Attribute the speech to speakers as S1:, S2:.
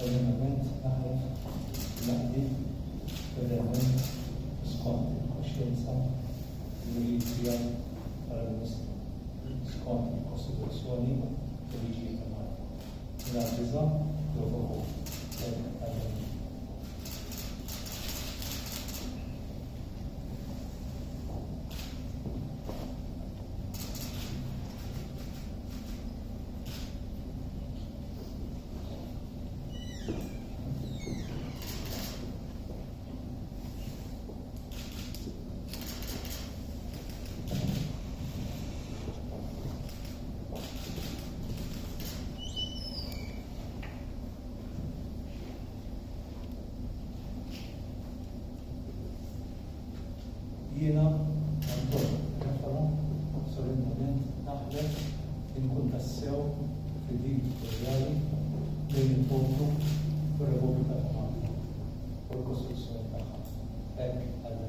S1: solennement naħref naqdi fil-element skont il-koxjenza li jtijaj bħala skont il-Kostituzzjoni u liġijiet ta' Malta. L-għazza provoku għal-għal. Jiena għandhom referma solennement naħlef inkun tassew fil-din territorjali bejn il-poplu u r-Repubblika ta' Malta u l-Kostituzzjoni tagħha. Hekk għal